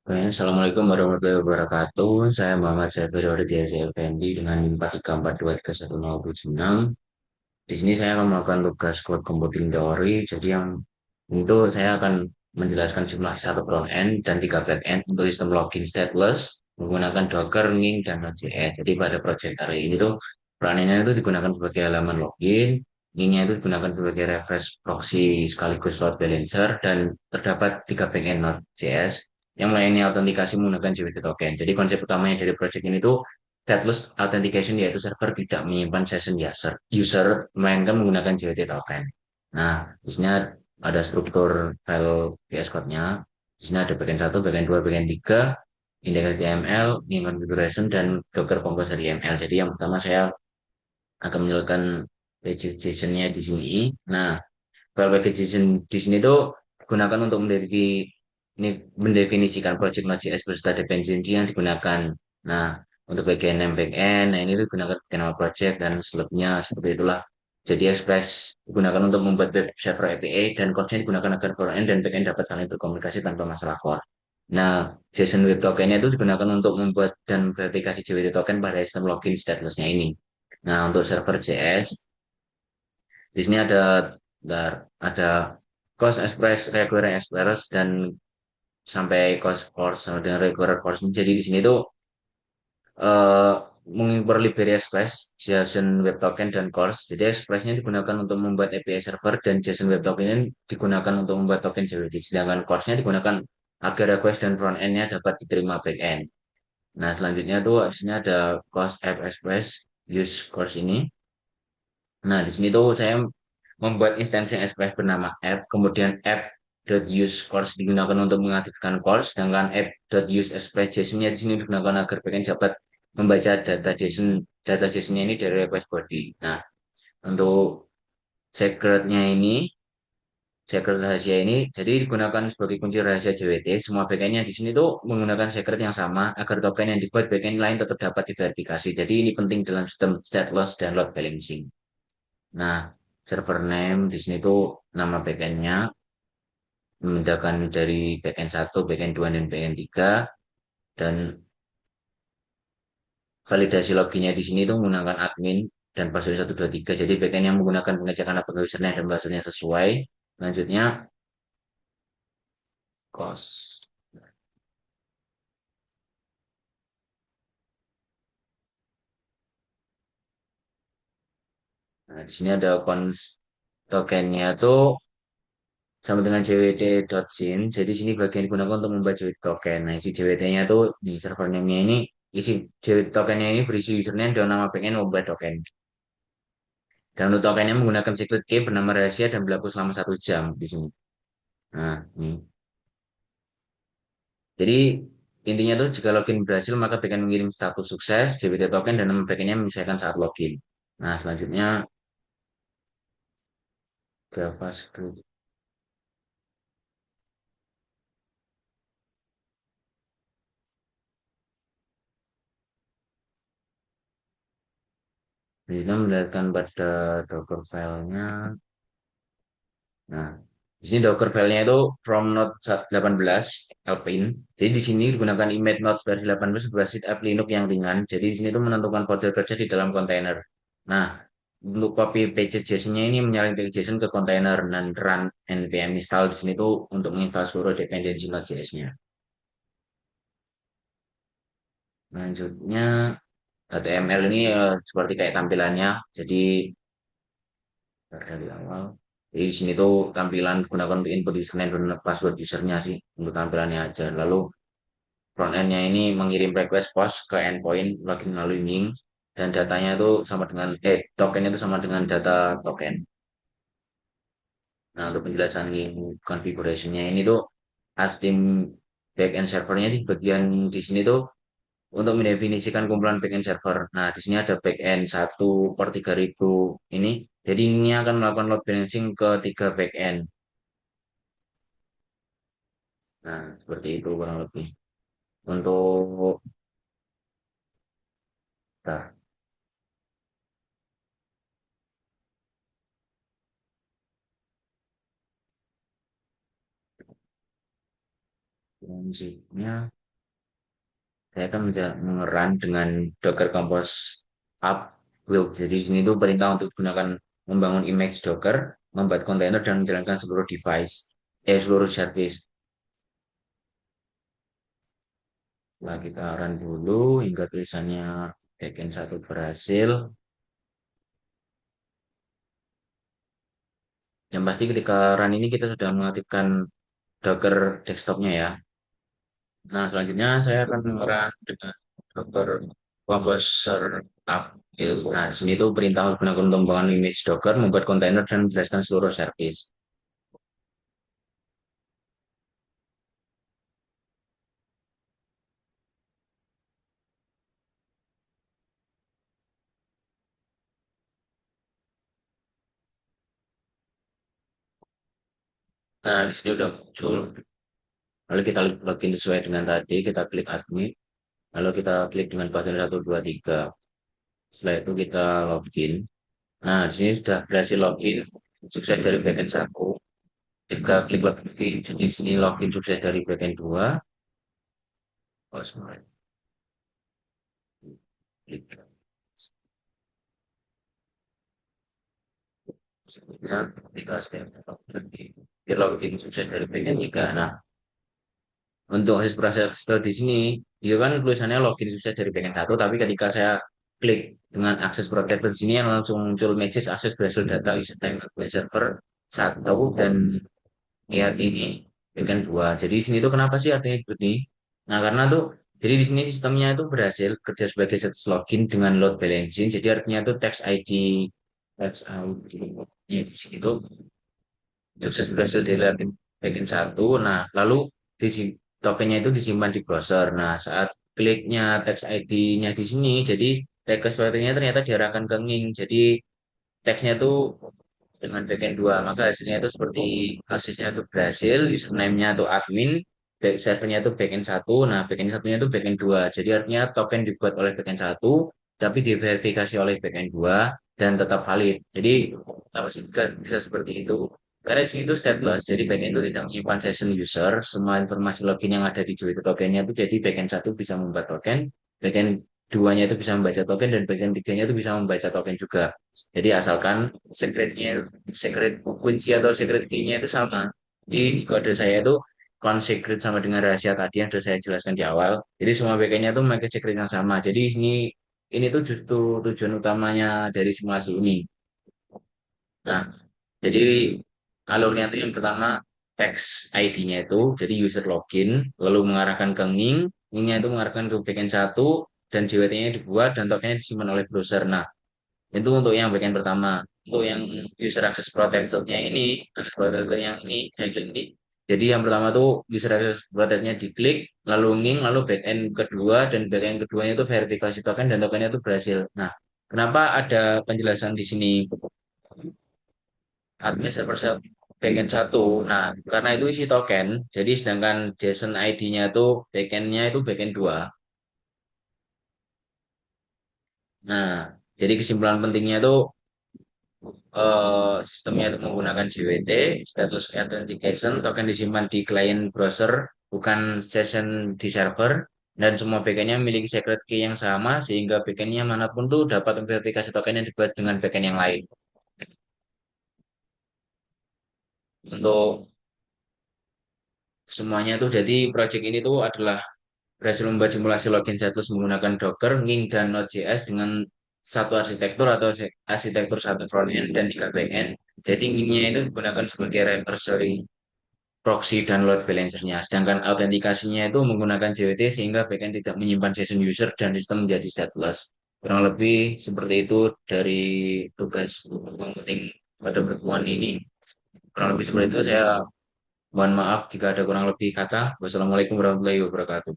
Oke, Assalamualaikum warahmatullahi wabarakatuh. Saya Muhammad Syafir Wadidya Effendi dengan NIM 434231079. Di sini saya akan melakukan tugas code computing theory. Jadi yang itu saya akan menjelaskan simulasi satu front end dan tiga back end untuk sistem login stateless menggunakan Docker, Ning, dan Node.js. Jadi pada project hari ini tuh front end-nya itu digunakan sebagai halaman login, Ning-nya itu digunakan sebagai refresh proxy sekaligus load balancer dan terdapat tiga back end Node.js yang melayani autentikasi menggunakan JWT token. Jadi konsep utamanya dari project ini tuh stateless authentication, yaitu server tidak menyimpan session user melainkan menggunakan JWT token. Nah, di sini ada struktur file VS Code-nya. Di sini ada bagian satu, bagian dua, bagian tiga, index HTML, in configuration, dan Docker Compose YAML. Jadi yang pertama saya akan menjelaskan package.json-nya di sini. Nah, file package.json di sini tuh gunakan untuk mendefinisikan project Node.js beserta dependensi yang digunakan. Nah, untuk bagian name backend, nah ini digunakan bagian nama project dan seterusnya seperti itulah. Jadi Express digunakan untuk membuat web server API dan code-nya digunakan agar front-end dan back-end dapat saling berkomunikasi tanpa masalah core. Nah, JSON Web Token-nya itu digunakan untuk membuat dan verifikasi JWT token pada sistem login stateless-nya ini. Nah, untuk server JS, di sini ada Cost Express, Regular Express, dan sampai Cost Course sama dengan Regular Course. Jadi di sini tuh eh mengimpor Liberty Express, JSON Web Token, dan Course. Jadi Express-nya digunakan untuk membuat API server dan JSON Web Token-nya digunakan untuk membuat token JWT. Sedangkan Course-nya digunakan agar request dan front-end-nya dapat diterima back-end. Nah, selanjutnya tuh di sini ada Cost App Express Use Course ini. Nah, di sini tuh saya membuat instansi Express bernama app, kemudian app.useCourse digunakan untuk mengaktifkan course, sedangkan app.useExpress.json-nya di sini digunakan agar backend dapat membaca data JSON-nya ini dari request body. Nah, untuk secret-nya ini, secret rahasia ini, jadi digunakan sebagai kunci rahasia JWT. Semua backend-nya di sini tuh menggunakan secret yang sama agar token yang dibuat backend lain tetap dapat diverifikasi. Jadi ini penting dalam sistem stateless dan load balancing. Nah, server name di sini tuh nama backend-nya membedakan dari backend satu, backend 2, dan backend 3. Dan validasi loginnya di sini tuh menggunakan admin dan password 123. Jadi backend yang menggunakan pengecekan apakah username dan passwordnya sesuai. Selanjutnya, cost. Nah, di sini ada cons tokennya tuh sama dengan jwt.sin. Jadi sini bagian digunakan untuk membuat jwt token. Nah, isi jwt-nya tuh di server name-nya ini, isi jwt tokennya ini berisi username dan nama backend membuat token. Download tokennya menggunakan secret key bernama rahasia dan berlaku selama 1 jam di sini. Nah, ini. Jadi intinya tuh jika login berhasil maka backend mengirim status sukses, JWT token dan nama backendnya menyesuaikan saat login. Nah, selanjutnya JavaScript. Kita melihatkan pada Docker filenya. Nah, di sini Docker filenya itu from Node 18 Alpine. Jadi di sini digunakan image Node versi 18 berbasis app Linux yang ringan. Jadi di sini itu menentukan folder kerja di dalam kontainer. Nah, untuk copy paste JSON-nya ini menyalin package JSON ke kontainer dan run npm install di sini tuh untuk menginstal seluruh dependensi Node.js-nya. Lanjutnya HTML ini seperti kayak tampilannya. Jadi dari awal. Jadi di sini tuh tampilan gunakan untuk input username dan password usernya sih untuk tampilannya aja. Lalu front end-nya ini mengirim request post ke endpoint login melalui link dan datanya itu sama dengan tokennya itu sama dengan data token. Nah, untuk penjelasan configuration-nya ini tuh as tim backend servernya di bagian di sini tuh untuk mendefinisikan kumpulan backend server. Nah, di sini ada backend 1/3000 ini. Jadi ini akan melakukan load balancing ke tiga backend. Nah, seperti itu kurang lebih. Untuk nah, Prinsipnya saya akan mengeran dengan Docker Compose Up Build. Jadi di sini tuh perintah untuk gunakan membangun image Docker, membuat kontainer dan menjalankan seluruh device, seluruh service. Nah, kita run dulu hingga tulisannya backend satu berhasil. Yang pasti ketika run ini kita sudah mengaktifkan Docker desktopnya ya. Nah, selanjutnya saya akan run dengan Docker Composer Up. Gitu. Nah, di sini tuh perintah gunakan untuk membangun image Docker, membuat kontainer dan menjelaskan seluruh service. Nah, di sini udah muncul. Lalu kita login sesuai dengan tadi, kita klik admin, lalu kita klik dengan password 123. Setelah itu kita login. Nah, di sini sudah berhasil login sukses dari bagian satu. Kita klik login, jadi di sini login sukses dari bagian dua. Oh, sebenarnya. Klik. Sebenarnya kita sudah login. Kita login sukses dari bagian tiga. Nah, untuk akses proses di sini, itu kan tulisannya login sukses dari bagian satu, tapi ketika saya klik dengan akses protect di sini yang langsung muncul message akses berhasil data username web server satu dan lihat ini bagian dua. Jadi di sini tuh kenapa sih artinya begini? Nah, karena tuh jadi di sini sistemnya itu berhasil kerja sebagai status login dengan load balancing. Jadi artinya tuh text ID ya, di sini tuh sukses berhasil dilihat bagian satu. Nah, lalu tokennya itu disimpan di browser. Nah, saat kliknya text ID-nya di sini, jadi text exploiter-nya ternyata diarahkan ke Nging. Jadi teksnya itu dengan bagian dua, maka hasilnya itu seperti aksesnya itu berhasil, username-nya itu admin, servernya itu bagian satu, nah bagian satunya itu bagian dua. Jadi artinya token dibuat oleh bagian satu, tapi diverifikasi oleh bagian dua dan tetap valid. Jadi apa sih bisa seperti itu? Karena di sini itu stateless, jadi bagian itu tidak menyimpan session user, semua informasi login yang ada di Join tokennya itu jadi bagian satu bisa membuat token, bagian duanya itu bisa membaca token dan bagian tiganya itu bisa membaca token juga. Jadi asalkan secret kunci atau secret key-nya itu sama. Di kode saya itu secret sama dengan rahasia tadi yang sudah saya jelaskan di awal. Jadi semua backend-nya itu memakai secret yang sama. Jadi ini tuh justru tujuan utamanya dari simulasi ini. Nah, jadi alurnya itu yang pertama text ID-nya itu, jadi user login, lalu mengarahkan ke Nging, Nging-nya itu mengarahkan ke bagian satu, dan JWT-nya dibuat, dan tokennya disimpan oleh browser. Nah, itu untuk yang bagian pertama. Untuk yang user access protector-nya ini, access protector yang ini, saya klik ini. Jadi yang pertama tuh user access protector-nya diklik, lalu Nging, lalu backend kedua, dan backend keduanya itu verifikasi token, dan tokennya itu berhasil. Nah, kenapa ada penjelasan di sini? Admin server backend satu. Nah, karena itu isi token, jadi sedangkan JSON ID-nya itu backend-nya itu backend dua. Nah, jadi kesimpulan pentingnya itu sistemnya itu menggunakan JWT, status authentication, token disimpan di client browser, bukan session di server, dan semua backend-nya memiliki secret key yang sama, sehingga backend-nya manapun tuh dapat memverifikasi token yang dibuat dengan backend yang lain. Untuk semuanya tuh, jadi project ini tuh adalah berhasil membuat simulasi login status menggunakan Docker, Nging, dan Node.js dengan satu arsitektur atau arsitektur satu frontend dan tiga backend. Jadi Ngingnya itu digunakan sebagai repository proxy dan load balancernya. Sedangkan autentikasinya itu menggunakan JWT sehingga backend tidak menyimpan session user dan sistem menjadi stateless. Kurang lebih seperti itu dari tugas yang penting pada pertemuan ini. Kurang lebih seperti itu, saya mohon maaf jika ada kurang lebih kata. Wassalamualaikum warahmatullahi wabarakatuh.